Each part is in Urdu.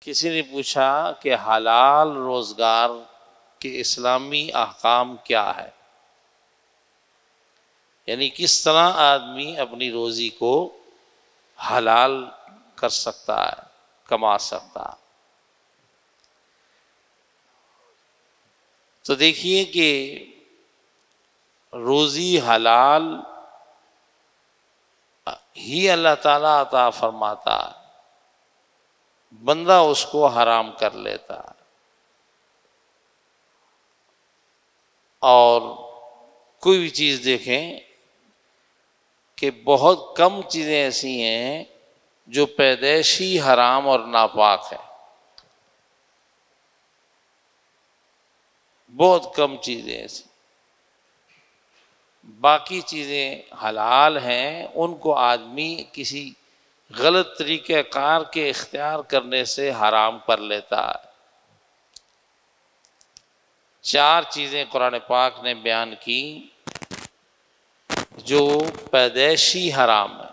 کسی نے پوچھا کہ حلال روزگار کے اسلامی احکام کیا ہے، یعنی کس طرح آدمی اپنی روزی کو حلال کر سکتا ہے، کما سکتا ہے۔ تو دیکھیے کہ روزی حلال ہی اللہ تعالیٰ عطا فرماتا ہے، بندہ اس کو حرام کر لیتا ہے۔ اور کوئی بھی چیز دیکھیں کہ بہت کم چیزیں ایسی ہیں جو پیدائشی حرام اور ناپاک ہے، بہت کم چیزیں ایسی، باقی چیزیں حلال ہیں، ان کو آدمی کسی غلط طریقہ کار کے اختیار کرنے سے حرام کر لیتا ہے۔ 4 چیزیں قرآن پاک نے بیان کی جو پیدائشی حرام ہے۔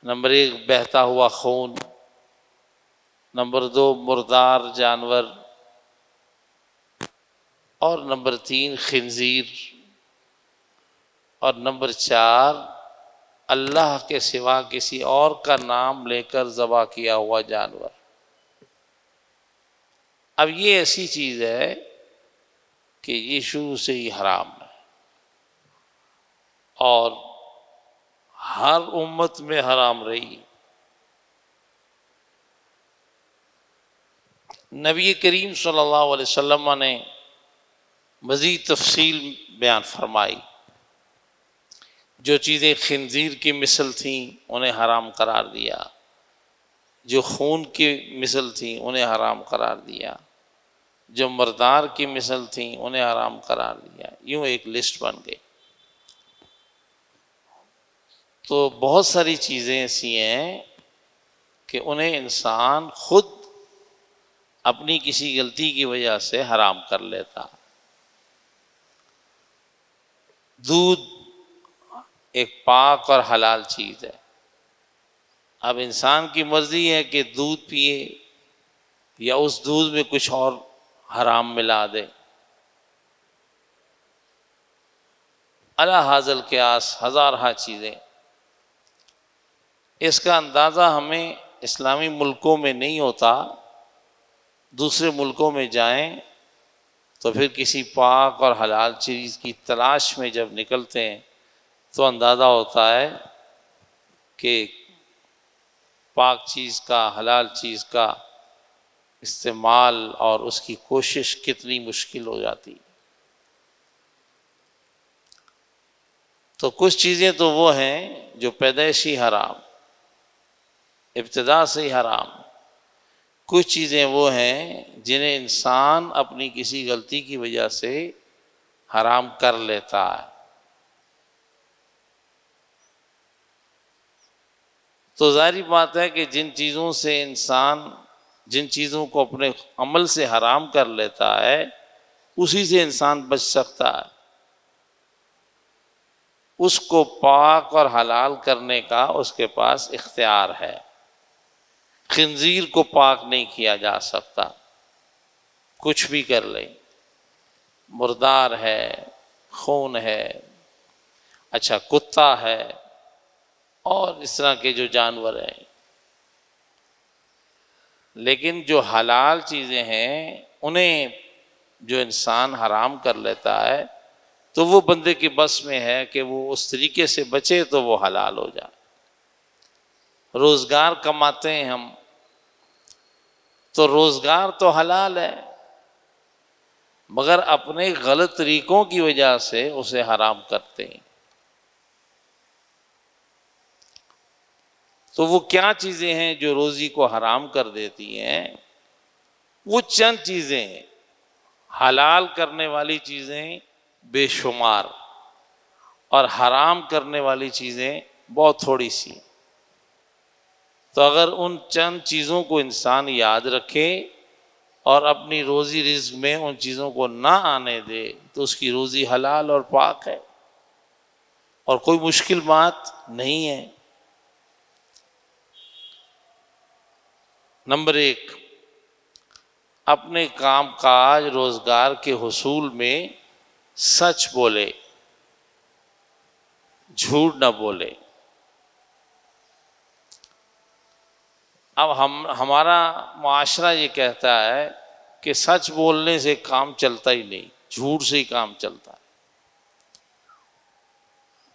نمبر 1 بہتا ہوا خون، نمبر 2 مردار جانور، اور نمبر 3 خنزیر، اور نمبر 4 اللہ کے سوا کسی اور کا نام لے کر ذبح کیا ہوا جانور۔ اب یہ ایسی چیز ہے کہ یہ شروع سے ہی حرام ہے اور ہر امت میں حرام رہی۔ نبی کریم صلی اللہ علیہ وسلم نے مزید تفصیل بیان فرمائی، جو چیزیں خنزیر کی مثل تھیں انہیں حرام قرار دیا، جو خون کی مثل تھیں انہیں حرام قرار دیا، جو مردار کی مثل تھیں انہیں حرام قرار دیا، یوں ایک لسٹ بن گئی۔ تو بہت ساری چیزیں ایسی ہیں کہ انہیں انسان خود اپنی کسی غلطی کی وجہ سے حرام کر لیتا۔ دودھ ایک پاک اور حلال چیز ہے، اب انسان کی مرضی ہے کہ دودھ پیے یا اس دودھ میں کچھ اور حرام ملا دے۔ اعلیٰ حاصل قیاس ہزارہ چیزیں، اس کا اندازہ ہمیں اسلامی ملکوں میں نہیں ہوتا، دوسرے ملکوں میں جائیں تو پھر کسی پاک اور حلال چیز کی تلاش میں جب نکلتے ہیں تو اندازہ ہوتا ہے کہ پاک چیز کا، حلال چیز کا استعمال اور اس کی کوشش کتنی مشکل ہو جاتی۔ تو کچھ چیزیں تو وہ ہیں جو پیدائشی حرام، ابتدا سے ہی حرام، کچھ چیزیں وہ ہیں جنہیں انسان اپنی کسی غلطی کی وجہ سے حرام کر لیتا ہے۔ تو ظاہری بات ہے کہ جن چیزوں سے انسان، جن چیزوں کو اپنے عمل سے حرام کر لیتا ہے اسی سے انسان بچ سکتا ہے، اس کو پاک اور حلال کرنے کا اس کے پاس اختیار ہے۔ خنزیر کو پاک نہیں کیا جا سکتا، کچھ بھی کر لیں، مردار ہے، خون ہے، اچھا کتا ہے اور اس طرح کے جو جانور ہیں۔ لیکن جو حلال چیزیں ہیں انہیں جو انسان حرام کر لیتا ہے تو وہ بندے کے بس میں ہے کہ وہ اس طریقے سے بچے تو وہ حلال ہو جائے۔ روزگار کماتے ہیں ہم تو روزگار تو حلال ہے مگر اپنے غلط طریقوں کی وجہ سے اسے حرام کرتے ہیں۔ تو وہ کیا چیزیں ہیں جو روزی کو حرام کر دیتی ہیں؟ وہ چند چیزیں ہیں، حلال کرنے والی چیزیں بے شمار اور حرام کرنے والی چیزیں بہت تھوڑی سی۔ تو اگر ان چند چیزوں کو انسان یاد رکھے اور اپنی روزی رزق میں ان چیزوں کو نہ آنے دے تو اس کی روزی حلال اور پاک ہے اور کوئی مشکل بات نہیں ہے۔ نمبر 1، اپنے کام کاج روزگار کے حصول میں سچ بولے، جھوٹ نہ بولے۔ اب ہمارا معاشرہ یہ کہتا ہے کہ سچ بولنے سے کام چلتا ہی نہیں، جھوٹ سے ہی کام چلتا ہے۔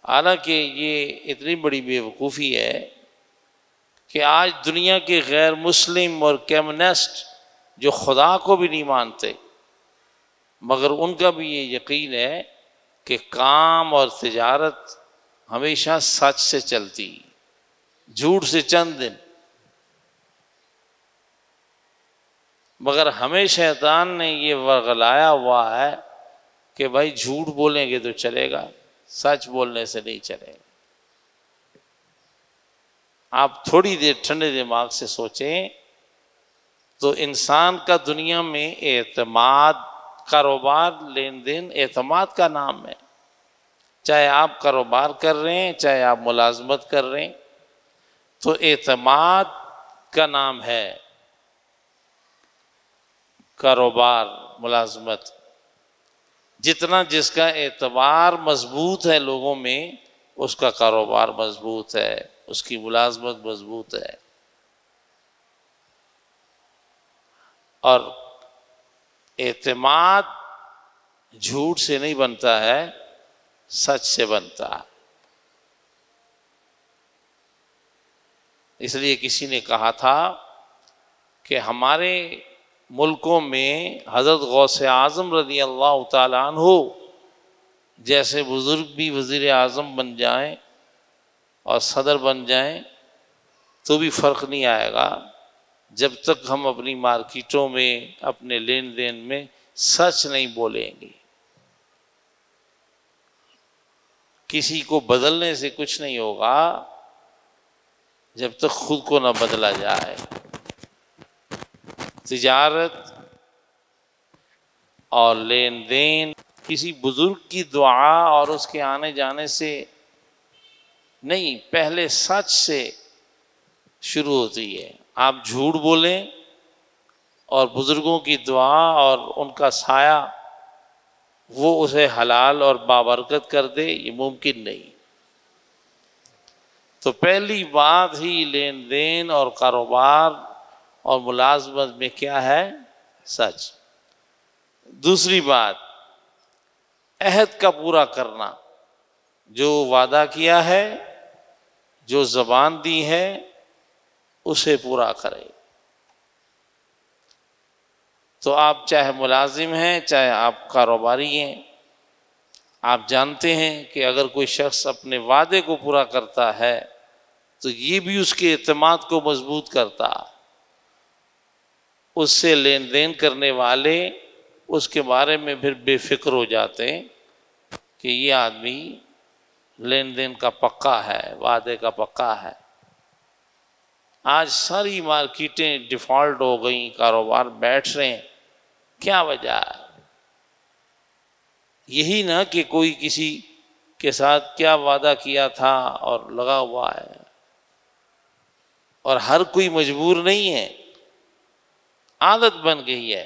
حالانکہ یہ اتنی بڑی بیوقوفی ہے کہ آج دنیا کے غیر مسلم اور کمیونسٹ جو خدا کو بھی نہیں مانتے، مگر ان کا بھی یہ یقین ہے کہ کام اور تجارت ہمیشہ سچ سے چلتی، جھوٹ سے چند دن۔ مگر ہمیں شیطان نے یہ ورغلایا ہوا ہے کہ بھائی جھوٹ بولیں گے تو چلے گا، سچ بولنے سے نہیں چلے گا۔ آپ تھوڑی دیر ٹھنڈے دماغ سے سوچیں تو انسان کا دنیا میں اعتماد، کاروبار، لین دین اعتماد کا نام ہے۔ چاہے آپ کاروبار کر رہے ہیں، چاہے آپ ملازمت کر رہے ہیں، تو اعتماد کا نام ہے کاروبار، ملازمت۔ جتنا جس کا اعتبار مضبوط ہے لوگوں میں، اس کا کاروبار مضبوط ہے، اس کی ملازمت مضبوط ہے۔ اور اعتماد جھوٹ سے نہیں بنتا ہے، سچ سے بنتا ہے۔ اس لیے کسی نے کہا تھا کہ ہمارے ملکوں میں حضرت غوث اعظم رضی اللہ تعالیٰ عنہ جیسے بزرگ بھی وزیر اعظم بن جائیں اور صدر بن جائیں تو بھی فرق نہیں آئے گا جب تک ہم اپنی مارکیٹوں میں، اپنے لین دین میں سچ نہیں بولیں گے۔ کسی کو بدلنے سے کچھ نہیں ہوگا جب تک خود کو نہ بدلا جائے۔ تجارت اور لین دین کسی بزرگ کی دعا اور اس کے آنے جانے سے نہیں، پہلے سچ سے شروع ہوتی ہے۔ آپ جھوٹ بولیں اور بزرگوں کی دعا اور ان کا سایہ وہ اسے حلال اور بابرکت کر دے، یہ ممکن نہیں۔ تو پہلی بات ہی لین دین اور کاروبار اور ملازمت میں کیا ہے؟ سچ۔ دوسری بات، عہد کا پورا کرنا، جو وعدہ کیا ہے، جو زبان دی ہے، اسے پورا کرے۔ تو آپ چاہے ملازم ہیں، چاہے آپ کاروباری ہیں، آپ جانتے ہیں کہ اگر کوئی شخص اپنے وعدے کو پورا کرتا ہے تو یہ بھی اس کے اعتماد کو مضبوط کرتا، اس سے لین دین کرنے والے اس کے بارے میں پھر بے فکر ہو جاتے ہیں کہ یہ آدمی لین دین کا پکا ہے، وعدے کا پکا ہے۔ آج ساری مارکیٹیں ڈیفالٹ ہو گئیں، کاروبار بیٹھ رہے ہیں، کیا وجہ ہے؟ یہی نہ کہ کوئی کسی کے ساتھ کیا وعدہ کیا تھا اور لگا ہوا ہے، اور ہر کوئی مجبور نہیں ہے، عادت بن گئی ہے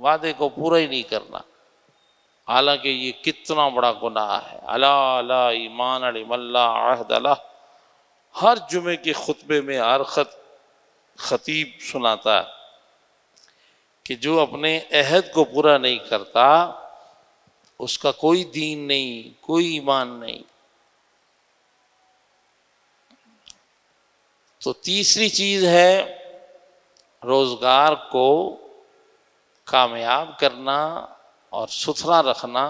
وعدے کو پورا ہی نہیں کرنا۔ حالانکہ یہ کتنا بڑا گناہ ہے۔ الا لا ایمان لمن لا عہد لہ، ہر جمعے کے خطبے میں ہر خطیب سناتا ہے کہ جو اپنے عہد کو پورا نہیں کرتا اس کا کوئی دین نہیں، کوئی ایمان نہیں۔ تو تیسری چیز ہے روزگار کو کامیاب کرنا اور ستھرا رکھنا،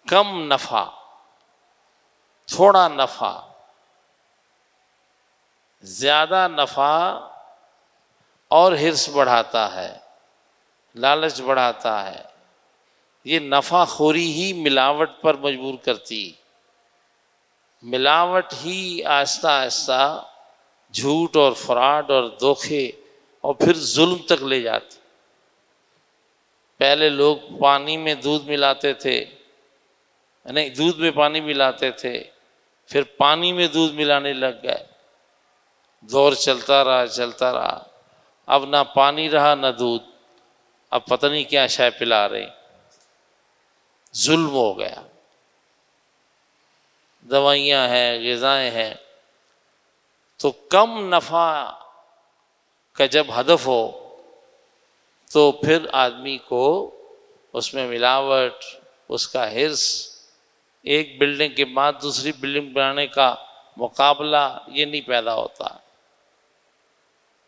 کم نفع، تھوڑا نفع، زیادہ نفع اور حرص بڑھاتا ہے، لالچ بڑھاتا ہے۔ یہ نفع خوری ہی ملاوٹ پر مجبور کرتی، ملاوٹ ہی آہستہ آہستہ جھوٹ اور فراڈ اور دھوکے اور پھر ظلم تک لے جاتی۔ پہلے لوگ پانی میں دودھ ملاتے تھے، نہیں، دودھ میں پانی ملاتے تھے، پھر پانی میں دودھ ملانے لگ گئے، دور چلتا رہا چلتا رہا، اب نہ پانی رہا نہ دودھ، اب پتہ نہیں کیا شے پلا رہے، ظلم ہو گیا۔ دوائیاں ہیں، غذائیں ہیں، تو کم نفع کا جب ہدف ہو تو پھر آدمی کو اس میں ملاوٹ، اس کا حرص، ایک بلڈنگ کے بعد دوسری بلڈنگ بنانے کا مقابلہ، یہ نہیں پیدا ہوتا،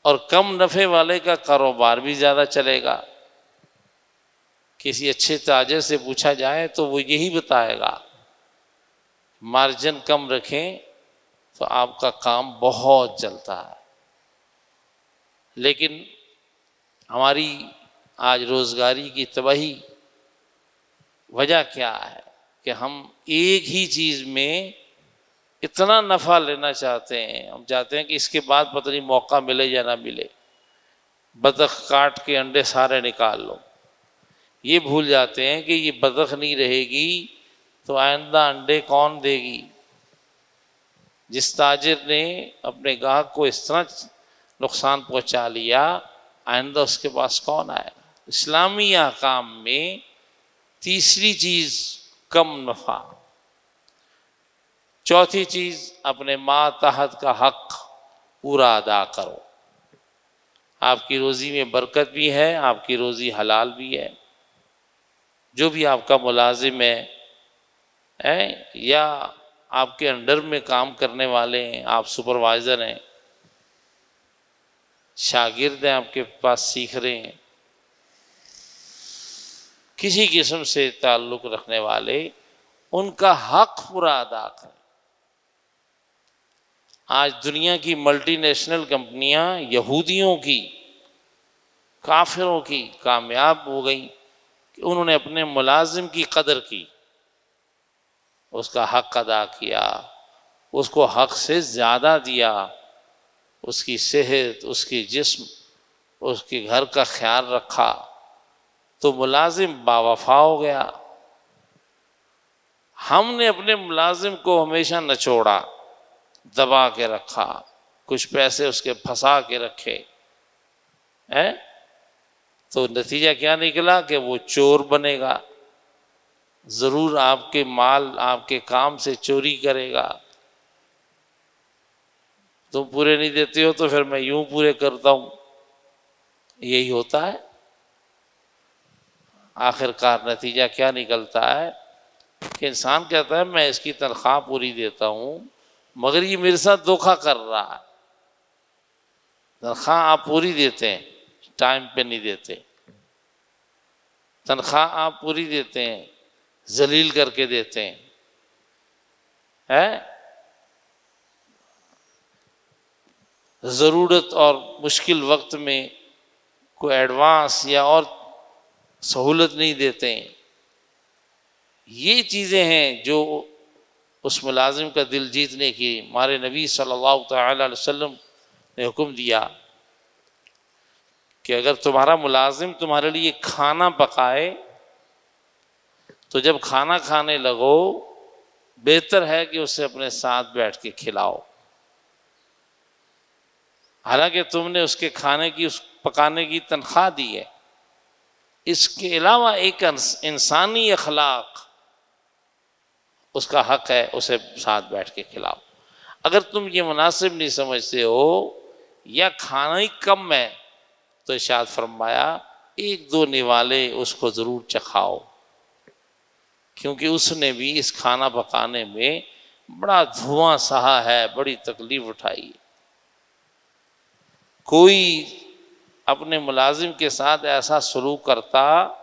اور کم نفع والے کا کاروبار بھی زیادہ چلے گا۔ کسی اچھے تاجر سے پوچھا جائے تو وہ یہی بتائے گا، مارجن کم رکھیں تو آپ کا کام بہت چلتا ہے۔ لیکن ہماری آج روزگاری کی تباہی وجہ کیا ہے کہ ہم ایک ہی چیز میں اتنا نفع لینا چاہتے ہیں، ہم چاہتے ہیں کہ اس کے بعد پتہ نہیں موقع ملے یا نہ ملے، بطخ کاٹ کے انڈے سارے نکال لو۔ یہ بھول جاتے ہیں کہ یہ بطخ نہیں رہے گی تو آئندہ انڈے کون دے گی؟ جس تاجر نے اپنے گاہک کو اس طرح نقصان پہنچا لیا، آئندہ اس کے پاس کون آئے گا؟ اسلامی احکام میں تیسری چیز کم نفع، چوتھی چیز اپنے ماتحت کا حق پورا ادا کرو۔ آپ کی روزی میں برکت بھی ہے، آپ کی روزی حلال بھی ہے۔ جو بھی آپ کا ملازم ہے یا آپ کے انڈر میں کام کرنے والے ہیں، آپ سپروائزر ہیں، شاگرد ہیں، آپ کے پاس سیکھ رہے ہیں، کسی قسم سے تعلق رکھنے والے، ان کا حق پورا ادا کریں۔ آج دنیا کی ملٹی نیشنل کمپنیاں یہودیوں کی، کافروں کی کامیاب ہو گئیں کہ انہوں نے اپنے ملازم کی قدر کی، اس کا حق ادا کیا، اس کو حق سے زیادہ دیا، اس کی صحت، اس کی جسم، اس کے گھر کا خیال رکھا، تو ملازم باوفا ہو گیا۔ ہم نے اپنے ملازم کو ہمیشہ نچوڑا، دبا کے رکھا، کچھ پیسے اس کے پھنسا کے رکھے، تو نتیجہ کیا نکلا کہ وہ چور بنے گا، ضرور آپ کے مال، آپ کے کام سے چوری کرے گا۔ تم پورے نہیں دیتے ہو تو پھر میں یوں پورے کرتا ہوں، یہی ہوتا ہے۔ آخر کار نتیجہ کیا نکلتا ہے کہ انسان کہتا ہے میں اس کی تنخواہ پوری دیتا ہوں، مگر یہ میرے ساتھ دھوکہ کر رہا ہے۔ تنخواہ آپ پوری دیتے ہیں، ٹائم پہ نہیں دیتے، تنخواہ آپ پوری دیتے ہیں، ذلیل کر کے دیتے ہیں، ضرورت اور مشکل وقت میں کوئی ایڈوانس یا اور سہولت نہیں دیتے ہیں۔ یہ چیزیں ہیں جو اس ملازم کا دل جیتنے کی ہمارے نبی صلی اللہ تعالی علیہ وسلم نے حکم دیا کہ اگر تمہارا ملازم تمہارے لیے کھانا پکائے تو جب کھانا کھانے لگو بہتر ہے کہ اسے اپنے ساتھ بیٹھ کے کھلاؤ، حالانکہ تم نے اس کے کھانے کی، اس پکانے کی تنخواہ دی ہے۔ اس کے علاوہ ایک انسانی اخلاق، اس کا حق ہے اسے ساتھ بیٹھ کے کھلاؤ۔ اگر تم یہ مناسب نہیں سمجھتے ہو یا کھانا ہی کم ہے تو ارشاد فرمایا ایک دو نوالے اس کو ضرور چکھاؤ، کیونکہ اس نے بھی اس کھانا پکانے میں بڑا دھواں سہا ہے، بڑی تکلیف اٹھائی۔ کوئی اپنے ملازم کے ساتھ ایسا سلوک کرتا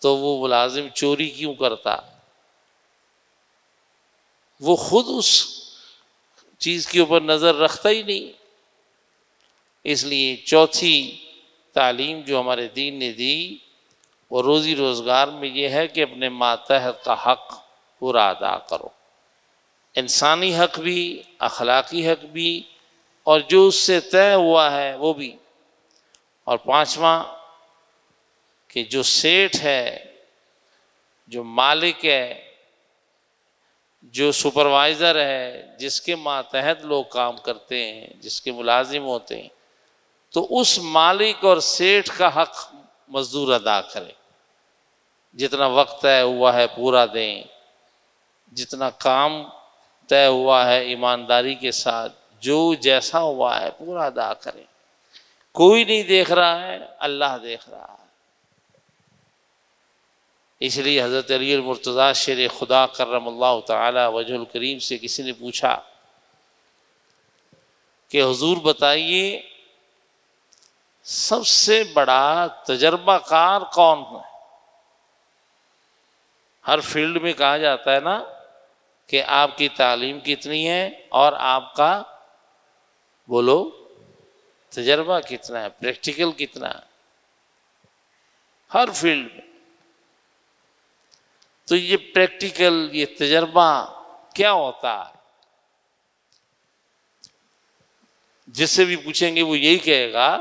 تو وہ ملازم چوری کیوں کرتا؟ وہ خود اس چیز کے اوپر نظر رکھتا ہی نہیں۔ اس لیے چوتھی تعلیم جو ہمارے دین نے دی وہ روزی روزگار میں یہ ہے کہ اپنے ماتحت کا حق پورا ادا کرو، انسانی حق بھی، اخلاقی حق بھی، اور جو اس سے طے ہوا ہے وہ بھی۔ اور پانچواں کہ جو سیٹھ ہے، جو مالک ہے، جو سپروائزر ہے، جس کے ماتحت لوگ کام کرتے ہیں، جس کے ملازم ہوتے ہیں، تو اس مالک اور سیٹھ کا حق مزدور ادا کرے، جتنا وقت طے ہوا ہے پورا دیں، جتنا کام طے ہوا ہے ایمانداری کے ساتھ جو جیسا ہوا ہے پورا ادا کریں۔ کوئی نہیں دیکھ رہا ہے، اللہ دیکھ رہا ہے۔ اس لیے حضرت علی المرتضیٰ شیر خدا کرم اللہ تعالی وجہ الکریم سے کسی نے پوچھا کہ حضور بتائیے سب سے بڑا تجربہ کار کون ہے؟ ہر فیلڈ میں کہا جاتا ہے نا کہ آپ کی تعلیم کتنی ہے اور آپ کا بولو تجربہ کتنا ہے، پریکٹیکل کتنا ہے، ہر فیلڈ میں۔ تو یہ پریکٹیکل، یہ تجربہ کیا ہوتا ہے؟ جس سے بھی پوچھیں گے وہ یہی کہے گا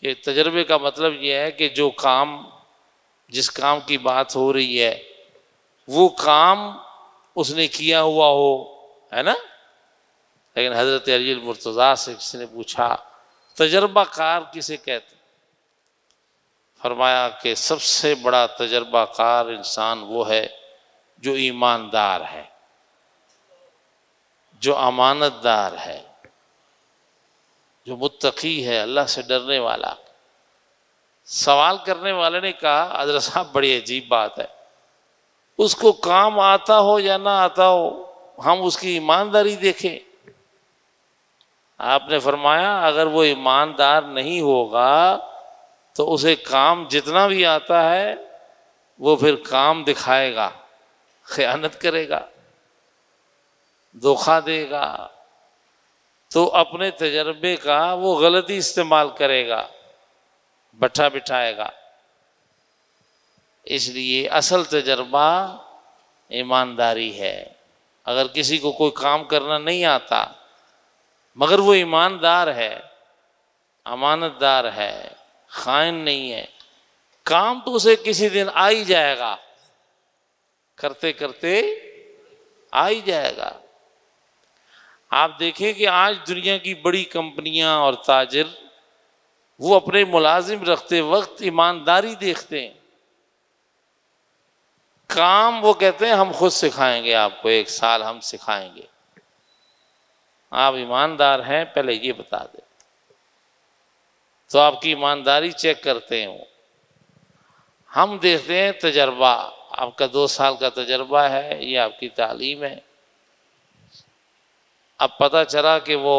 کہ تجربے کا مطلب یہ ہے کہ جو کام، جس کام کی بات ہو رہی ہے وہ کام اس نے کیا ہوا ہو، ہے نا۔ لیکن حضرت علی المرتضیٰ سے کسی نے پوچھا تجربہ کار کسے کہتے؟ فرمایا کہ سب سے بڑا تجربہ کار انسان وہ ہے جو ایماندار ہے، جو امانت دار ہے، جو متقی ہے، اللہ سے ڈرنے والا۔ سوال کرنے والے نے کہا حضرت صاحب بڑی عجیب بات ہے، اس کو کام آتا ہو یا نہ آتا ہو ہم اس کی ایمانداری دیکھیں۔ آپ نے فرمایا اگر وہ ایماندار نہیں ہوگا تو اسے کام جتنا بھی آتا ہے وہ پھر کام دکھائے گا، خیانت کرے گا، دھوکہ دے گا، تو اپنے تجربے کا وہ غلطی استعمال کرے گا، بٹھا بٹھائے گا۔ اس لیے اصل تجربہ ایمانداری ہے۔ اگر کسی کو کوئی کام کرنا نہیں آتا مگر وہ ایماندار ہے، امانت دار ہے، خائن نہیں ہے، کام تو اسے کسی دن آ ہی جائے گا، کرتے کرتے آ ہی جائے گا۔ آپ دیکھیں کہ آج دنیا کی بڑی کمپنیاں اور تاجر وہ اپنے ملازم رکھتے وقت ایمانداری دیکھتے ہیں، کام وہ کہتے ہیں ہم خود سکھائیں گے آپ کو، 1 سال ہم سکھائیں گے، آپ ایماندار ہیں پہلے یہ بتا دیں، تو آپ کی ایمانداری چیک کرتے ہیں وہ۔ ہم دیکھتے ہیں تجربہ، آپ کا 2 سال کا تجربہ ہے، یہ آپ کی تعلیم ہے۔ اب پتہ چلا کہ وہ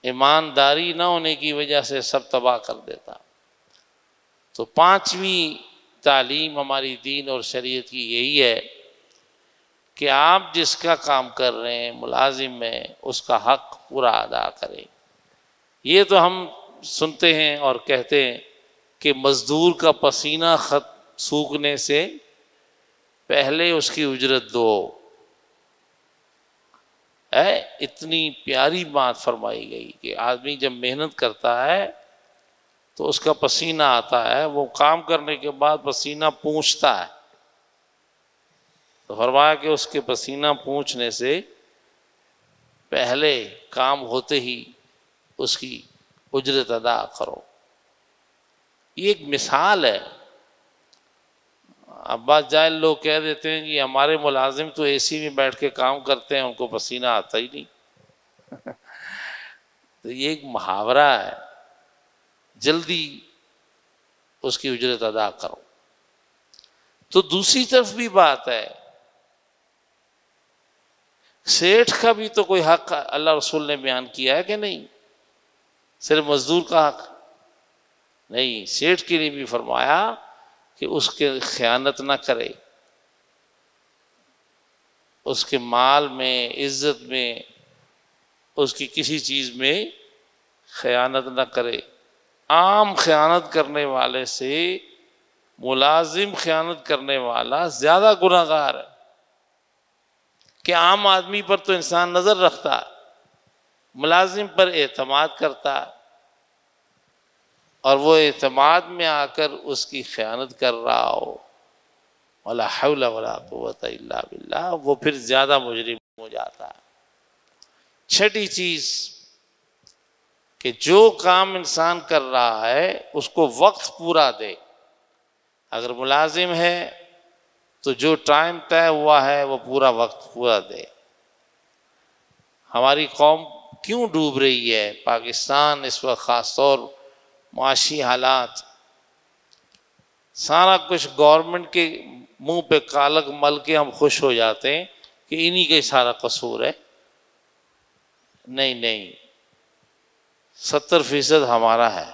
ایمانداری نہ ہونے کی وجہ سے سب تباہ کر دیتا، تو 5ویں تعلیم ہماری دین اور شریعت کی یہی ہے کہ آپ جس کا کام کر رہے ہیں ملازم میں، اس کا حق پورا ادا کریں۔ یہ تو ہم سنتے ہیں اور کہتے ہیں کہ مزدور کا پسینہ سوکھنے سے پہلے اس کی اجرت دو، اتنی پیاری بات فرمائی گئی کہ آدمی جب محنت کرتا ہے تو اس کا پسینہ آتا ہے، وہ کام کرنے کے بعد پسینہ پونچھتا ہے، تو فرمایا کہ اس کے پسینہ پونچھنے سے پہلے کام ہوتے ہی اس کی اجرت ادا کرو۔ یہ ایک مثال ہے۔ اب بعض جاہل لوگ کہہ دیتے ہیں کہ ہمارے ملازم تو اے سی میں بیٹھ کے کام کرتے ہیں، ان کو پسینہ آتا ہی نہیں۔ تو یہ ایک محاورہ ہے، جلدی اس کی اجرت ادا کرو۔ تو دوسری طرف بھی بات ہے، سیٹھ کا بھی تو کوئی حق اللہ رسول نے بیان کیا ہے کہ نہیں؟ صرف مزدور کا حق نہیں، سیٹھ کے لیے بھی فرمایا کہ اس کے خیانت نہ کرے، اس کے مال میں، عزت میں، اس کی کسی چیز میں خیانت نہ کرے۔ عام خیانت کرنے والے سے ملازم خیانت کرنے والا زیادہ گناہ گار ہے، کہ عام آدمی پر تو انسان نظر رکھتا، ملازم پر اعتماد کرتا، اور وہ اعتماد میں آ کر اس کی خیانت کر رہا ہو، ولا حول ولا قوت الا باللہ، وہ پھر زیادہ مجرم ہو جاتا ہے۔ چھٹی چیز کہ جو کام انسان کر رہا ہے اس کو وقت پورا دے. اگر ملازم ہے تو جو ٹائم طے ہوا ہے وہ پورا وقت پورا دے. ہماری قوم کیوں ڈوب رہی ہے؟ پاکستان اس وقت خاص طور معاشی حالات، سارا کچھ گورنمنٹ کے منہ پہ کالک مل کے ہم خوش ہو جاتے ہیں کہ انہی کا سارا قصور ہے. نہیں نہیں، 70% ہمارا ہے.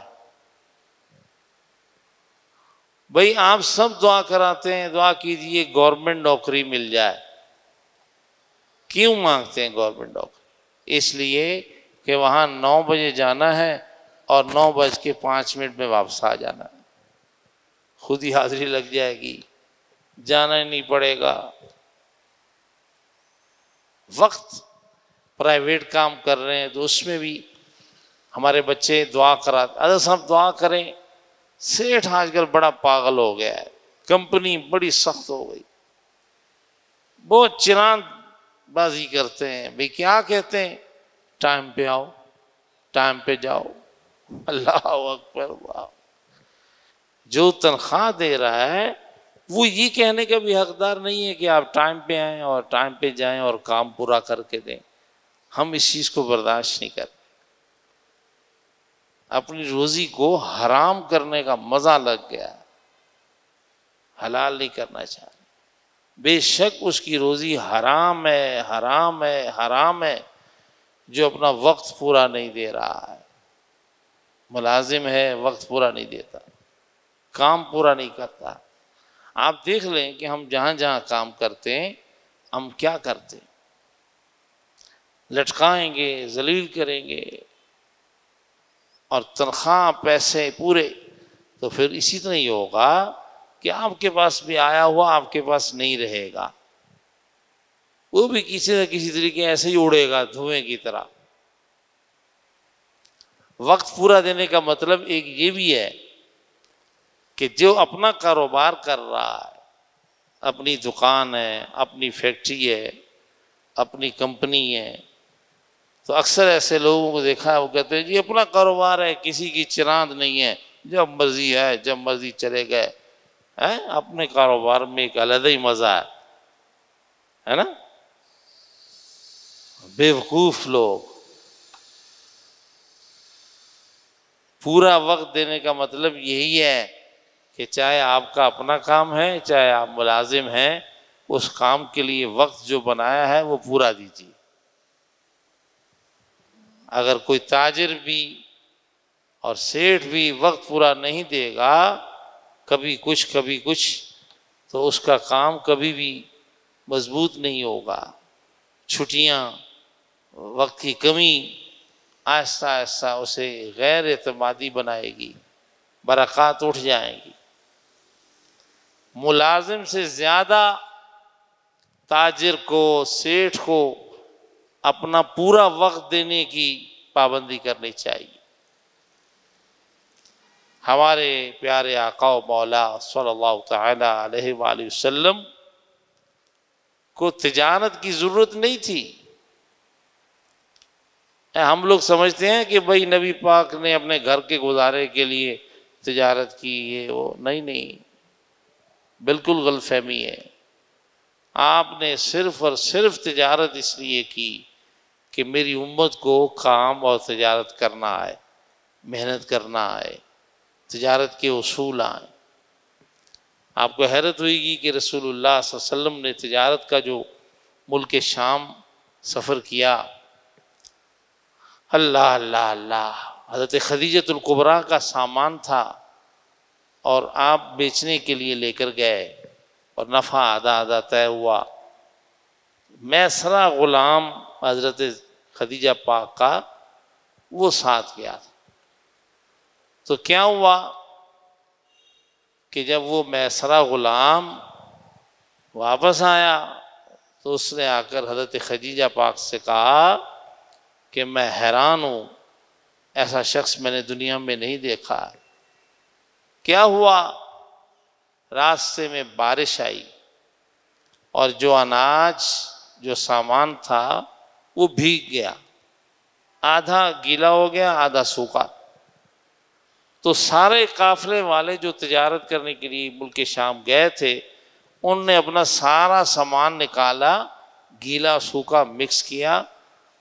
بھائی آپ سب دعا کراتے ہیں، دعا کیجئے گورنمنٹ نوکری مل جائے. کیوں مانگتے ہیں گورنمنٹ نوکری؟ اس لیے کہ وہاں 9 بجے جانا ہے اور 9:05 میں واپس آ جانا ہے. خود ہی حاضری لگ جائے گی، جانا ہی نہیں پڑے گا. وقت پرائیویٹ کام کر رہے ہیں تو اس میں بھی ہمارے بچے دعا کراتے. اگر صاحب دعا کریں، سیٹھ آج کل بڑا پاگل ہو گیا ہے، کمپنی بڑی سخت ہو گئی، بہت چراند بازی کرتے ہیں. بھئی کیا کہتے ہیں؟ ٹائم پہ آؤ، ٹائم پہ جاؤ. اللہ اکبر. واہ. جو تنخواہ دے رہا ہے وہ یہ کہنے کا بھی حقدار نہیں ہے کہ آپ ٹائم پہ آئیں اور ٹائم پہ جائیں اور کام پورا کر کے دیں. ہم اس چیز کو برداشت نہیں کرتے. اپنی روزی کو حرام کرنے کا مزہ لگ گیا، حلال نہیں کرنا چاہ رہے. بے شک اس کی روزی حرام ہے، حرام ہے، حرام ہے جو اپنا وقت پورا نہیں دے رہا ہے. ملازم ہے، وقت پورا نہیں دیتا، کام پورا نہیں کرتا. آپ دیکھ لیں کہ ہم جہاں جہاں کام کرتے ہیں ہم کیا کرتے ہیں؟ لٹکائیں گے، ذلیل کریں گے اور تنخواہ پیسے پورے. تو پھر اسی طرح ہی ہوگا کہ آپ کے پاس بھی آیا ہوا آپ کے پاس نہیں رہے گا، وہ بھی کسی نہ کسی طریقے ایسے ہی اڑے گا دھوئیں کی طرح. وقت پورا دینے کا مطلب ایک یہ بھی ہے کہ جو اپنا کاروبار کر رہا ہے، اپنی دکان ہے، اپنی فیکٹری ہے، اپنی کمپنی ہے، تو اکثر ایسے لوگوں کو دیکھا ہے وہ کہتے ہیں جی اپنا کاروبار ہے، کسی کی چراند نہیں ہے، جب مرضی ہے جب مرضی چلے گئے. اپنے کاروبار میں ایک علیحدہ ہی مزہ ہے نا. بے وقوف لوگ. پورا وقت دینے کا مطلب یہی ہے کہ چاہے آپ کا اپنا کام ہے، چاہے آپ ملازم ہیں، اس کام کے لیے وقت جو بنایا ہے وہ پورا دیجیے. اگر کوئی تاجر بھی اور سیٹھ بھی وقت پورا نہیں دے گا، کبھی کچھ، تو اس کا کام کبھی بھی مضبوط نہیں ہوگا. چھٹیاں، وقت کی کمی آہستہ آہستہ اسے غیر اعتمادی بنائے گی، برکات اٹھ جائیں گی. ملازم سے زیادہ تاجر کو، سیٹھ کو اپنا پورا وقت دینے کی پابندی کرنی چاہیے. ہمارے پیارے آقا و مولا صلی اللہ تعالی علیہ وآلہ وسلم کو تجارت کی ضرورت نہیں تھی. ہم لوگ سمجھتے ہیں کہ بھائی نبی پاک نے اپنے گھر کے گزارے کے لیے تجارت کی، یہ وہ. نہیں، بالکل غلط فہمی ہے. آپ نے صرف اور صرف تجارت اس لیے کی کہ میری امت کو کام اور تجارت کرنا آئے، محنت کرنا آئے، تجارت کے اصول آئیں. آپ کو حیرت ہوئے گی کہ رسول اللہ صلی اللہ علیہ وسلم نے تجارت کا جو ملک شام سفر کیا، اللہ اللہ اللہ، حضرت خدیجۃ الکبریٰ کا سامان تھا اور آپ بیچنے کے لیے لے کر گئے اور نفع آدھا طے ہوا. میسرہ غلام حضرت خدیجہ پاک کا وہ ساتھ گیا تھا. تو کیا ہوا کہ جب وہ میسرہ غلام واپس آیا تو اس نے آ کر حضرت خدیجہ پاک سے کہا کہ میں حیران ہوں، ایسا شخص میں نے دنیا میں نہیں دیکھا. کیا ہوا؟ راستے میں بارش آئی اور جو اناج، جو سامان تھا وہ بھیگ گیا. آدھا گیلا ہو گیا آدھا سوکھا. تو سارے قافلے والے جو تجارت کرنے کے لیے ملک شام گئے تھے ان نے اپنا سارا سامان نکالا, گیلا سوکھا مکس کیا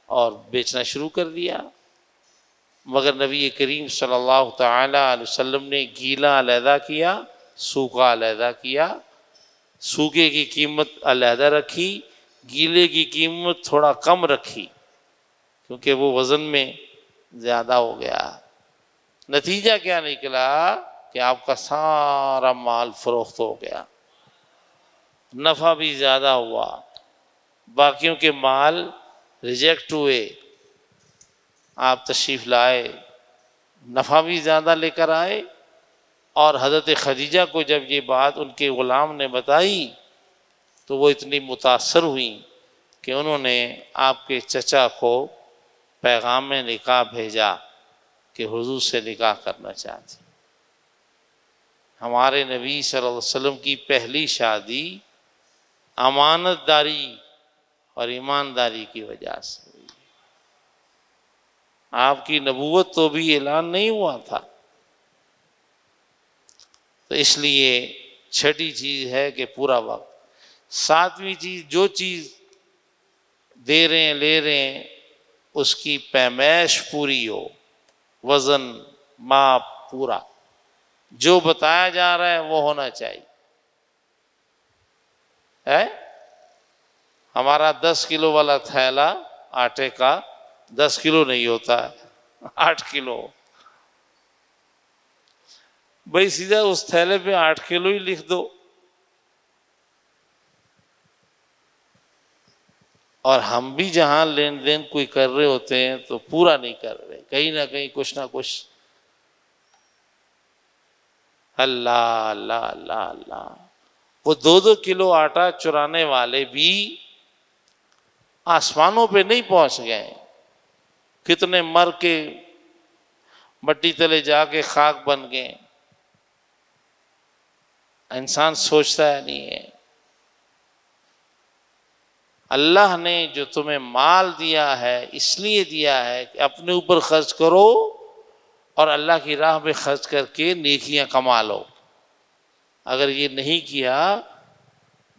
اور بیچنا شروع کر دیا. مگر نبی کریم صلی اللہ تعالی علیہ وسلم نے گیلا علیحدہ کیا, سوکھا علیحدہ کیا. سوکھے کی قیمت علیحدہ رکھی, گیلے کی قیمت تھوڑا کم رکھی کیونکہ وہ وزن میں زیادہ ہو گیا. نتیجہ کیا نکلا کہ آپ کا سارا مال فروخت ہو گیا, نفع بھی زیادہ ہوا, باقیوں کے مال ریجیکٹ ہوئے. آپ تشریف لائے, نفع بھی زیادہ لے کر آئے. اور حضرت خدیجہ کو جب یہ بات ان کے غلام نے بتائی تو وہ اتنی متاثر ہوئیں کہ انہوں نے آپ کے چچا کو پیغام نکاح بھیجا کہ حضور سے نکاح کرنا چاہتی. ہمارے نبی صلی اللہ علیہ وسلم کی پہلی شادی امانت داری اور ایمانداری کی وجہ سے ہوئی. آپ کی نبوت تو بھی اعلان نہیں ہوا تھا. تو اس لیے چھٹی چیز ہے کہ پورا وقت. ساتویں چیز, جو چیز دے رہے ہیں لے رہے ہیں اس کی پیمائش پوری ہو, وزن ماپ پورا, جو بتایا جا رہا ہے وہ ہونا چاہیے. ہمارا 10 کلو والا تھیلا آٹے کا 10 کلو نہیں ہوتا, 8 کلو. بھائی سیدھا اس تھیلے پہ 8 کلو ہی لکھ دو. اور ہم بھی جہاں لین دین کوئی کر رہے ہوتے ہیں تو پورا نہیں کر رہے, کہیں نہ کہیں کچھ نہ کچھ. اللہ اللہ اللہ اللہ. وہ 2-2 کلو آٹا چرانے والے بھی آسمانوں پہ نہیں پہنچ گئے. کتنے مر کے مٹی تلے جا کے خاک بن گئے. انسان سوچتا ہے نہیں ہے. اللہ نے جو تمہیں مال دیا ہے اس لیے دیا ہے کہ اپنے اوپر خرچ کرو اور اللہ کی راہ میں خرچ کر کے نیکیاں کما لو. اگر یہ نہیں کیا,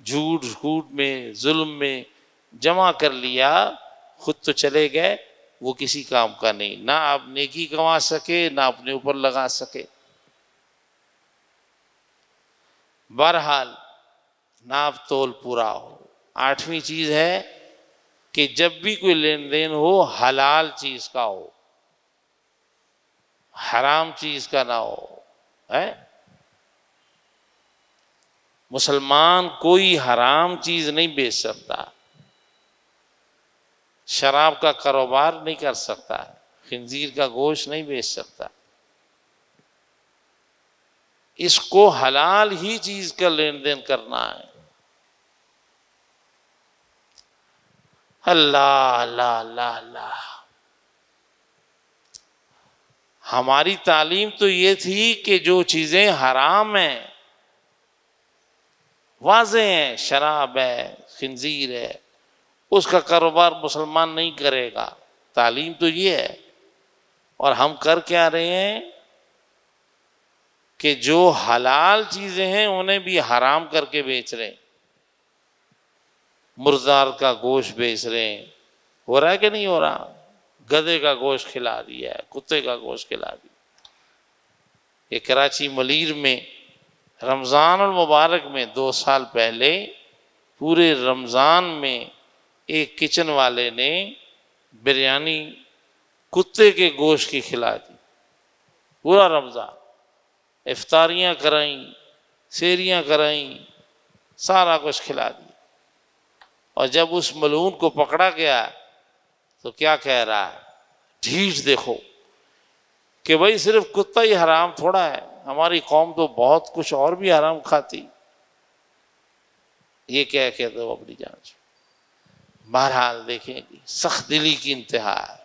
جھوٹ جھوٹ میں ظلم میں جمع کر لیا, خود تو چلے گئے, وہ کسی کام کا نہیں. نہ آپ نیکی کما سکے نہ اپنے اوپر لگا سکے. بہرحال ناپ تول پورا ہو. 8ویں چیز ہے کہ جب بھی کوئی لین دین ہو حلال چیز کا ہو, حرام چیز کا نہ ہو. مسلمان کوئی حرام چیز نہیں بیچ سکتا, شراب کا کاروبار نہیں کر سکتا, خنزیر کا گوشت نہیں بیچ سکتا. اس کو حلال ہی چیز کا لین دین کرنا ہے. اللہ اللہ اللہ اللہ. ہماری تعلیم تو یہ تھی کہ جو چیزیں حرام ہیں واضح ہیں, شراب ہے, خنزیر ہے, اس کا کاروبار مسلمان نہیں کرے گا. تعلیم تو یہ ہے. اور ہم کر کیا رہے ہیں کہ جو حلال چیزیں ہیں انہیں بھی حرام کر کے بیچ رہے ہیں. مردار کا گوشت بیچ رہے ہیں. ہو رہا ہے کہ نہیں ہو رہا؟ گدھے کا گوشت کھلا دیا ہے, کتے کا گوشت کھلا دیا. یہ کراچی ملیر میں رمضان المبارک میں 2 سال پہلے پورے رمضان میں ایک کچن والے نے بریانی کتے کے گوشت کی کھلا دی. پورا رمضان افطاریاں کرائیں, سیریاں کرائیں, سارا کچھ کھلا دیا. اور جب اس ملعون کو پکڑا گیا تو کیا کہہ رہا ہے, ڈھیٹ دیکھو کہ بھائی صرف کتا ہی حرام تھوڑا ہے, ہماری قوم تو بہت کچھ اور بھی حرام کھاتی. یہ کیا کہتے ہو اپنی جان سے. بہرحال دیکھیں گے سخت دلی کی انتہا ہے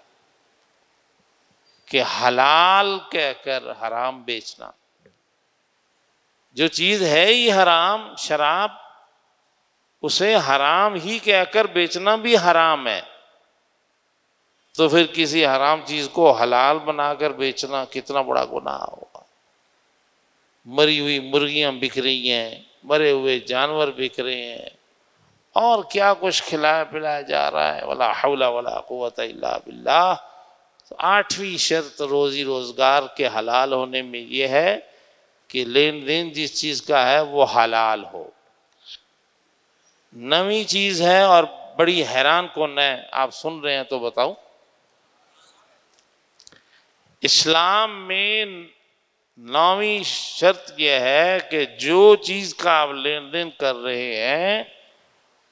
کہ حلال کہہ کر حرام بیچنا. جو چیز ہے ہی حرام, شراب, اسے حرام ہی کہہ کر بیچنا بھی حرام ہے. تو پھر کسی حرام چیز کو حلال بنا کر بیچنا کتنا بڑا گناہ ہوگا۔ مری ہوئی مرغیاں بک رہی ہیں، مرے ہوئے جانور بک رہے ہیں، اور کیا کچھ کھلایا پلایا جا رہا ہے، ولا حول ولا قوت الا باللہ۔ تو 8ویں شرط روزی روزگار کے حلال ہونے میں یہ ہے کہ لین دین جس چیز کا ہے وہ حلال ہو۔ 9ویں چیز ہے اور بڑی حیران کن ہے، آپ سن رہے ہیں تو بتاؤں، اسلام میں 9ویں شرط یہ ہے کہ جو چیز کا آپ لین دین کر رہے ہیں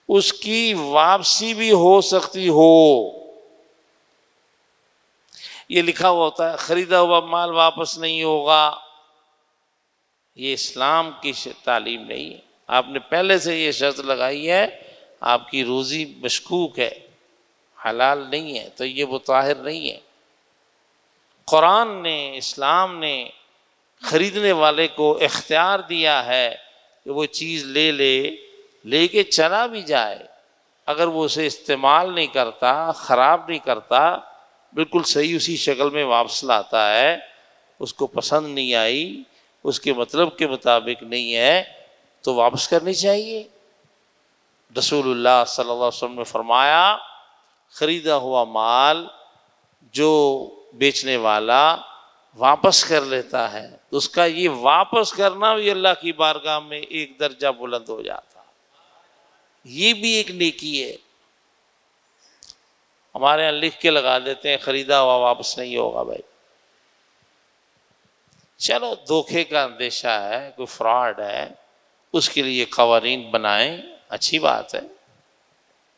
اس کی واپسی بھی ہو سکتی ہو۔ یہ لکھا ہوا ہوتا ہے خریدا ہوا مال واپس نہیں ہوگا، یہ اسلام کی تعلیم نہیں ہے۔ آپ نے پہلے سے یہ شرط لگائی ہے، آپ کی روزی مشکوک ہے، حلال نہیں ہے، تو یہ مطہر نہیں ہے۔ قرآن نے، اسلام نے خریدنے والے کو اختیار دیا ہے کہ وہ چیز لے کے چلا بھی جائے، اگر وہ اسے استعمال نہیں کرتا، خراب نہیں کرتا، بالکل صحیح اسی شکل میں واپس لاتا ہے، اس کو پسند نہیں آئی، اس کے مطلب کے مطابق نہیں ہے، تو واپس کرنی چاہیے۔ رسول اللہ صلی اللہ علیہ وسلم نے فرمایا خریدا ہوا مال جو بیچنے والا واپس کر لیتا ہے تو اس کا یہ واپس کرنا بھی اللہ کی بارگاہ میں ایک درجہ بلند ہو جاتا، یہ بھی ایک نیکی ہے۔ ہمارے یہاں لکھ کے لگا دیتے ہیں خریدا ہوا واپس نہیں ہوگا بھائی، چلو دھوکے کا اندیشہ ہے، کوئی فراڈ ہے، اس کے لیے قوانین بنائیں، اچھی بات ہے،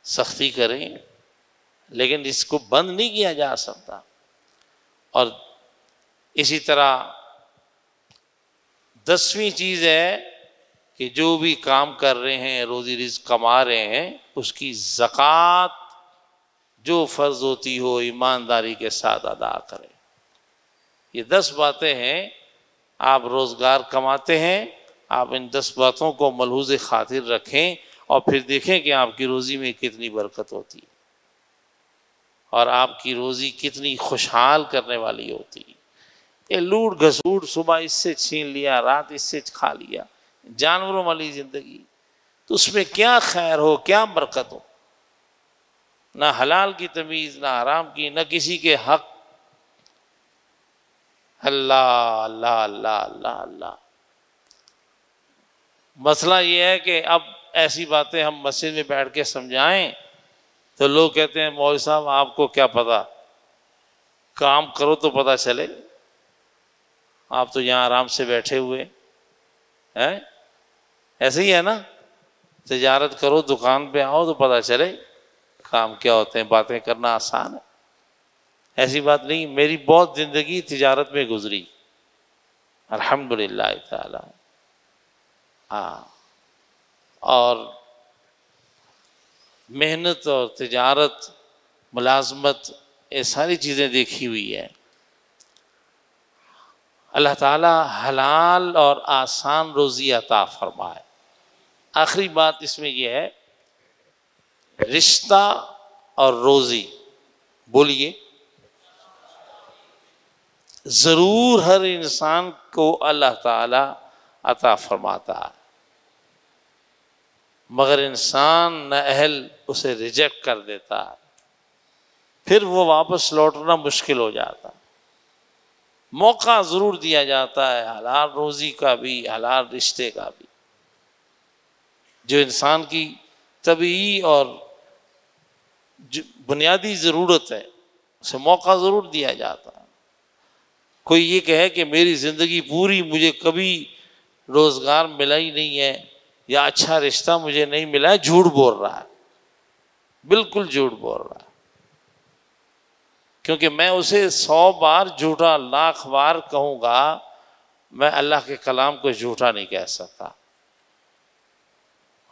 سختی کریں، لیکن اس کو بند نہیں کیا جا سکتا۔ اور اسی طرح 10ویں چیز ہے کہ جو بھی کام کر رہے ہیں، روزی رزق کما رہے ہیں، اس کی زکوٰۃ جو فرض ہوتی ہو ایمانداری کے ساتھ ادا کریں۔ یہ 10 باتیں ہیں، آپ روزگار کماتے ہیں، آپ ان 10 باتوں کو ملحوظ خاطر رکھیں اور پھر دیکھیں کہ آپ کی روزی میں کتنی برکت ہوتی ہے اور آپ کی روزی کتنی خوشحال کرنے والی ہوتی ہے۔ یہ لوٹ گھسوٹ، صبح اس سے چھین لیا، رات اس سے کھا لیا، جانوروں والی زندگی، تو اس میں کیا خیر ہو، کیا برکت ہو؟ نہ حلال کی تمیز، نہ حرام کی، نہ کسی کے حق۔ اللہ اللہ اللہ اللہ اللہ۔ مسئلہ یہ ہے کہ اب ایسی باتیں ہم مسجد میں بیٹھ کے سمجھائیں تو لوگ کہتے ہیں مولوی صاحب آپ کو کیا پتا، کام کرو تو پتہ چلے، آپ تو یہاں آرام سے بیٹھے ہوئے ہیں، ایسے ہی ہے نا، تجارت کرو، دکان پہ آؤ تو پتہ چلے کام کیا ہوتے ہیں، باتیں کرنا آسان ہے۔ ایسی بات نہیں، میری بہت زندگی تجارت میں گزری الحمدللہ تعالی، اور محنت اور تجارت، ملازمت، یہ ساری چیزیں دیکھی ہوئی ہے۔ اللہ تعالیٰ حلال اور آسان روزی عطا فرمائے۔ آخری بات اس میں یہ ہے، رشتہ اور روزی، بولیے، ضرور ہر انسان کو اللہ تعالیٰ عطا فرماتا ہے، مگر انسان نااہل اسے ریجیکٹ کر دیتا ہے، پھر وہ واپس لوٹنا مشکل ہو جاتا ہے۔ موقع ضرور دیا جاتا ہے حلال روزی کا بھی، حلال رشتے کا بھی، جو انسان کی طبیعی اور بنیادی ضرورت ہے، اسے موقع ضرور دیا جاتا ہے۔ کوئی یہ کہے کہ میری زندگی پوری مجھے کبھی روزگار ملا ہی نہیں ہے یا اچھا رشتہ مجھے نہیں ملا ہے، جھوٹ بول رہا ہے، بالکل جھوٹ بول رہا ہے، کیونکہ میں اسے 100 بار جھوٹا، 1,00,000 بار کہوں گا، میں اللہ کے کلام کو جھوٹا نہیں کہہ سکتا۔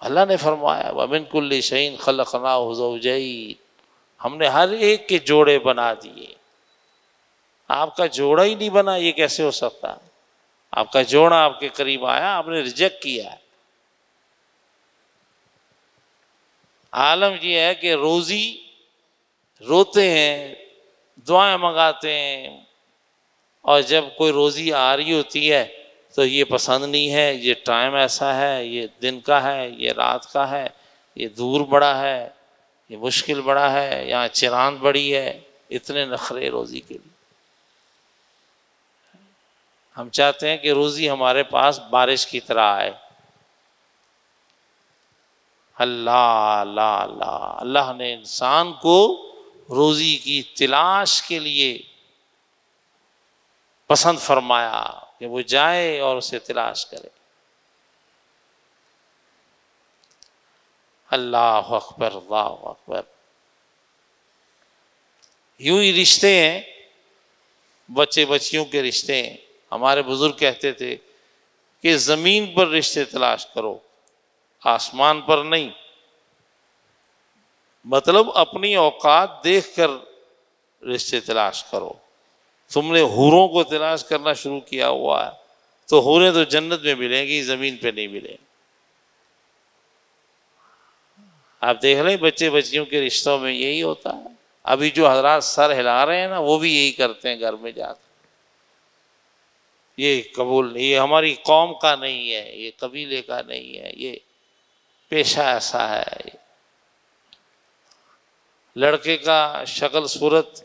اللہ نے فرمایا وَمِن كُلِّ شَيْءٍ خَلَقْنَاهُ زَوْجَيْنِ، ہم نے ہر ایک کے جوڑے بنا دیے۔ آپ کا جوڑا ہی نہیں بنا، یہ کیسے ہو سکتا؟ آپ کا جوڑا آپ کے قریب آیا، آپ نے ریجیکٹ کیا ہے۔ عالم یہ ہے کہ روزی روتے ہیں دعائیں منگاتے ہیں، اور جب کوئی روزی آ رہی ہوتی ہے تو یہ پسند نہیں ہے، یہ ٹائم ایسا ہے، یہ دن کا ہے، یہ رات کا ہے، یہ دور بڑا ہے، یہ مشکل بڑا ہے، یہاں چراند بڑی ہے، اتنے نخرے روزی کے لیے۔ ہم چاہتے ہیں کہ روزی ہمارے پاس بارش کی طرح آئے۔ اللہ اللہ اللہ، اللہ نے انسان کو روزی کی تلاش کے لیے پسند فرمایا کہ وہ جائے اور اسے تلاش کرے۔ اللہ اکبر اللہ اکبر۔ یوں ہی رشتے ہیں، بچے بچیوں کے رشتے ہیں۔ ہمارے بزرگ کہتے تھے کہ زمین پر رشتے تلاش کرو، آسمان پر نہیں۔ مطلب اپنی اوقات دیکھ کر رشتے تلاش کرو۔ تم نے حوروں کو تلاش کرنا شروع کیا ہوا ہے تو حوریں تو جنت میں ملیں گی، زمین پہ نہیں ملیں گی۔ آپ دیکھ لیں بچے بچیوں کے رشتوں میں یہی ہوتا ہے۔ ابھی جو حضرات سر ہلا رہے ہیں نا، وہ بھی یہی کرتے ہیں گھر میں جا کر۔ یہ قبول نہیں، یہ ہماری قوم کا نہیں ہے، یہ قبیلے کا نہیں ہے، یہ پیشہ ایسا ہے۔ لڑکے کا شکل صورت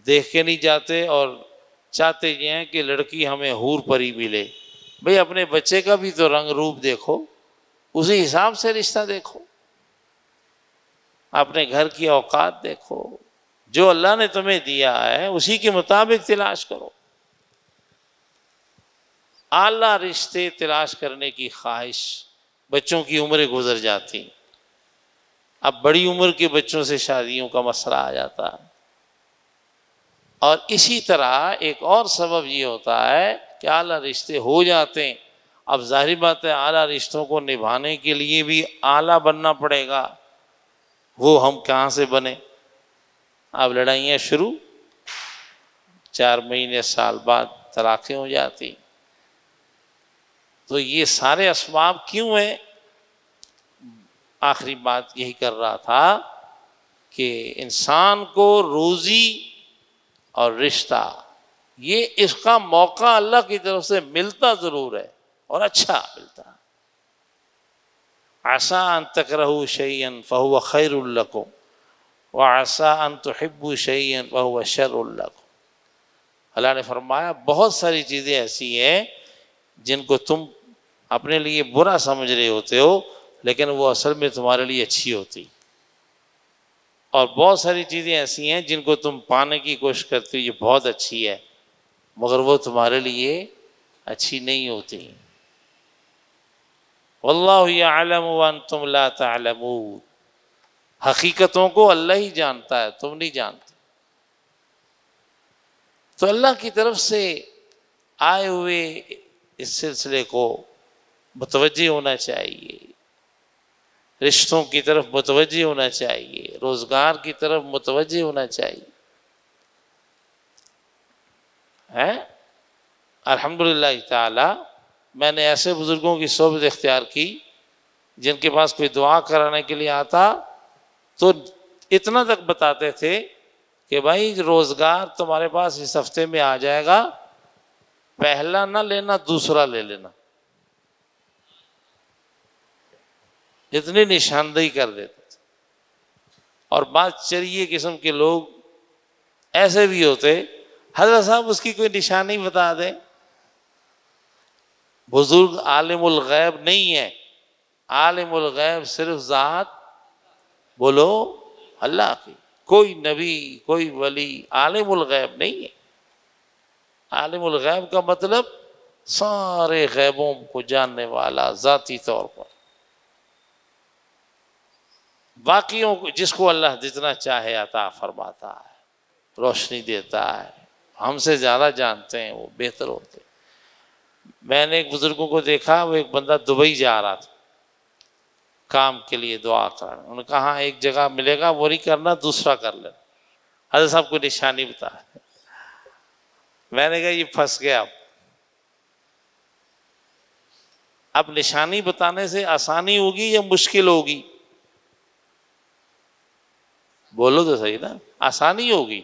دیکھ کے نہیں جاتے، اور چاہتے یہ ہیں کہ لڑکی ہمیں حور پری ملے۔ بھئی اپنے بچے کا بھی تو رنگ روپ دیکھو، اسی حساب سے رشتہ دیکھو، اپنے گھر کی اوقات دیکھو، جو اللہ نے تمہیں دیا ہے اسی کے مطابق تلاش کرو۔ اعلیٰ رشتے تلاش کرنے کی خواہش، بچوں کی عمریں گزر جاتی، اب بڑی عمر کے بچوں سے شادیوں کا مسئلہ آ جاتا ہے۔ اور اسی طرح ایک اور سبب یہ ہوتا ہے کہ اعلیٰ رشتے ہو جاتے ہیں، اب ظاہری بات ہے اعلیٰ رشتوں کو نبھانے کے لیے بھی اعلیٰ بننا پڑے گا، وہ ہم کہاں سے بنے؟ اب لڑائیاں شروع، 4 مہینے سال بعد طلاقیں ہو جاتی۔ تو یہ سارے اسباب کیوں ہیں؟ آخری بات یہی کر رہا تھا کہ انسان کو روزی اور رشتہ، یہ اس کا موقع اللہ کی طرف سے ملتا ضرور ہے، اور اچھا ملتا۔ عسیٰ ان تکرہوا شیئا فہو خیر لکم وعسیٰ ان تحبوا شیئا فہو شر لکم۔ اللہ نے فرمایا بہت ساری چیزیں ایسی ہیں جن کو تم اپنے لیے برا سمجھ رہے ہوتے ہو، لیکن وہ اصل میں تمہارے لیے اچھی ہوتی، اور بہت ساری چیزیں ایسی ہیں جن کو تم پانے کی کوشش کرتے ہو، یہ بہت اچھی ہے، مگر وہ تمہارے لیے اچھی نہیں ہوتی۔ واللہ یعلم وانتم لا تعلمون، حقیقتوں کو اللہ ہی جانتا ہے، تم نہیں جانتے۔ تو اللہ کی طرف سے آئے ہوئے اس سلسلے کو متوجہ ہونا چاہیے، رشتوں کی طرف متوجہ ہونا چاہیے، روزگار کی طرف متوجہ ہونا چاہیے۔ الحمدللہ تعالی میں نے ایسے بزرگوں کی صحبت اختیار کی جن کے پاس کوئی دعا کرانے کے لیے آتا تو اتنا تک بتاتے تھے کہ بھائی روزگار تمہارے پاس اس ہفتے میں آ جائے گا، پہلا نہ لینا دوسرا لے لینا، اتنی نشاندہی کر دیتے تھے۔ اور بعض چریے قسم کے لوگ ایسے بھی ہوتے، حضرت صاحب اس کی کوئی نشانی بتا دیں۔ بزرگ عالم الغیب نہیں ہے، عالم الغیب صرف ذات بولو اللہ کی، کوئی نبی کوئی ولی عالم الغیب نہیں ہے۔ عالم الغیب کا مطلب سارے غیبوں کو جاننے والا ذاتی طور پر، باقیوں کو جس کو اللہ جتنا چاہے عطا فرماتا ہے، روشنی دیتا ہے، ہم سے زیادہ جانتے ہیں، وہ بہتر ہوتے۔ میں نے ایک بزرگوں کو دیکھا، وہ ایک بندہ دبئی جا رہا تھا کام کے لیے دعا کرنا، انہوں نے کہا ایک جگہ ملے گا وہ نہیں کرنا، دوسرا کر لینا۔ حضرت صاحب کو نشانی بتا، میں نے کہا یہ پھنس گیا۔ اب نشانی بتانے سے آسانی ہوگی یا مشکل ہوگی؟ بولو تو صحیح نا، آسانی ہوگی،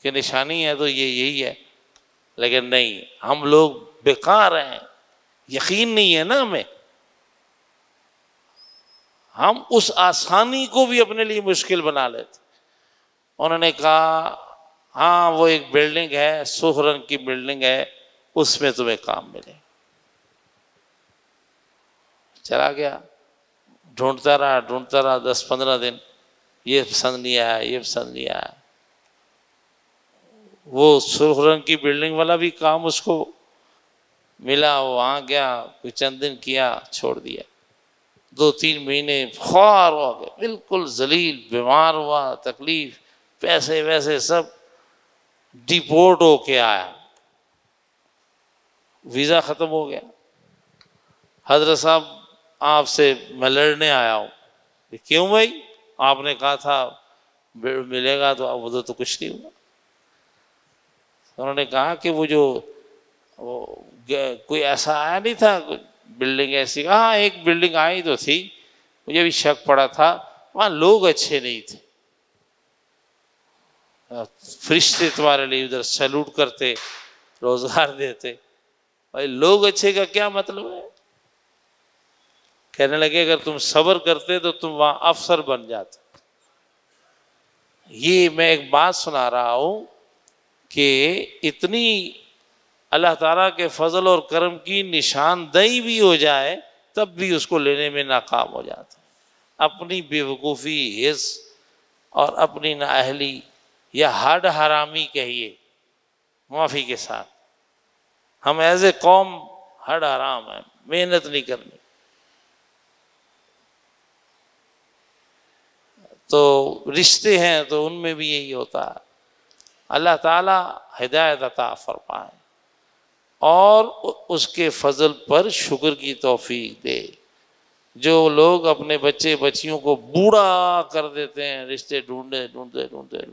کہ نشانی ہے تو یہ یہی ہے، لیکن نہیں، ہم لوگ بیکار ہیں، یقین نہیں ہے نا ہمیں، ہم اس آسانی کو بھی اپنے لیے مشکل بنا لیتے۔ انہوں نے کہا ہاں وہ ایک بلڈنگ ہے، سرخ رنگ کی بلڈنگ ہے، اس میں تمہیں کام ملے۔ چلا گیا، ڈھونڈتا رہا 10-15 دن، یہ پسند نہیں آیا، یہ پسند نہیں آیا۔ وہ سرخ رنگ کی بلڈنگ والا بھی کام اس کو ملا، وہاں گیا، کوئی چند دن کیا، چھوڑ دیا۔ 2-3 مہینے خوار ہو گئے، بالکل ذلیل، بیمار ہوا، تکلیف، پیسے ویسے سب، ڈیپورٹ ہو کے آیا، ویزا ختم ہو گیا۔ حضرت صاحب آپ سے میں لڑنے آیا ہوں۔ کیوں بھائی؟ آپ نے کہا تھا ملے گا، تو اب ادھر تو کچھ نہیں ہوا۔ انہوں نے کہا کہ وہ جو کوئی ایسا آیا نہیں تھا، بلڈنگ ایسی، ہاں ایک بلڈنگ آئی تو تھی، مجھے بھی شک پڑا تھا، وہاں لوگ اچھے نہیں تھے، فرشتے تمہارے لیے ادھر سیلوٹ کرتے، روزگار دیتے۔ بھائی لوگ اچھے کا کیا مطلب ہے؟ کہنے لگے اگر تم صبر کرتے تو تم وہاں افسر بن جاتے۔ یہ میں ایک بات سنا رہا ہوں کہ اتنی اللہ تعالیٰ کے فضل اور کرم کی نشاندہی بھی ہو جائے تب بھی اس کو لینے میں ناکام ہو جاتا ہے۔ اپنی بے وقوفی، حرص اور اپنی نااہلی یا ہڈ حرامی کہیے، معافی کے ساتھ، ہم ایز اے قوم ہڈ حرام ہیں، محنت نہیں کرنی۔ تو رشتے ہیں تو ان میں بھی یہی ہوتا ہے۔ اللہ تعالیٰ ہدایت عطا فرمائے اور اس کے فضل پر شکر کی توفیق دے۔ جو لوگ اپنے بچے بچیوں کو بوڑھا کر دیتے ہیں، رشتے ڈھونڈتے،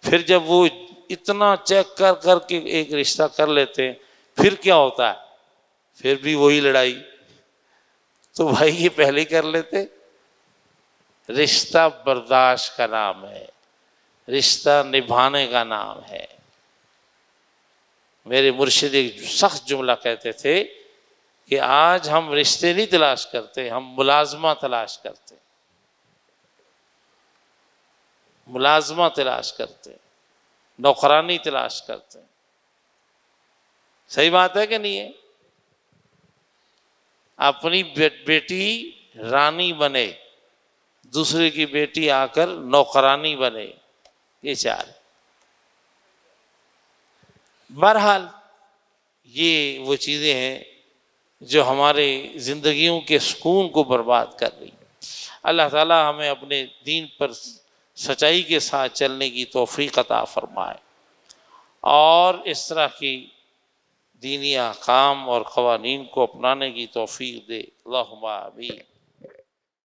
پھر جب وہ اتنا چیک کر کے ایک رشتہ کر لیتے ہیں، پھر کیا ہوتا ہے؟ پھر بھی وہی لڑائی۔ تو بھائی یہ پہلے کر لیتے۔ رشتہ برداشت کا نام ہے، رشتہ نبھانے کا نام ہے۔ میرے مرشد ایک سخت جملہ کہتے تھے کہ آج ہم رشتے نہیں تلاش کرتے، ہم ملازمہ تلاش کرتے، ملازمہ تلاش کرتے، نوکرانی تلاش کرتے۔ صحیح بات ہے کہ نہیں ہے؟ اپنی بیٹی رانی بنے، دوسرے کی بیٹی آ کر نوکرانی بنے، یہ چال۔ بہرحال یہ وہ چیزیں ہیں جو ہمارے زندگیوں کے سکون کو برباد کر رہی ہیں۔ اللہ تعالیٰ ہمیں اپنے دین پر سچائی کے ساتھ چلنے کی توفیق عطا فرمائے اور اس طرح کی دینی احکام اور قوانین کو اپنانے کی توفیق دے۔ اللہم آمین۔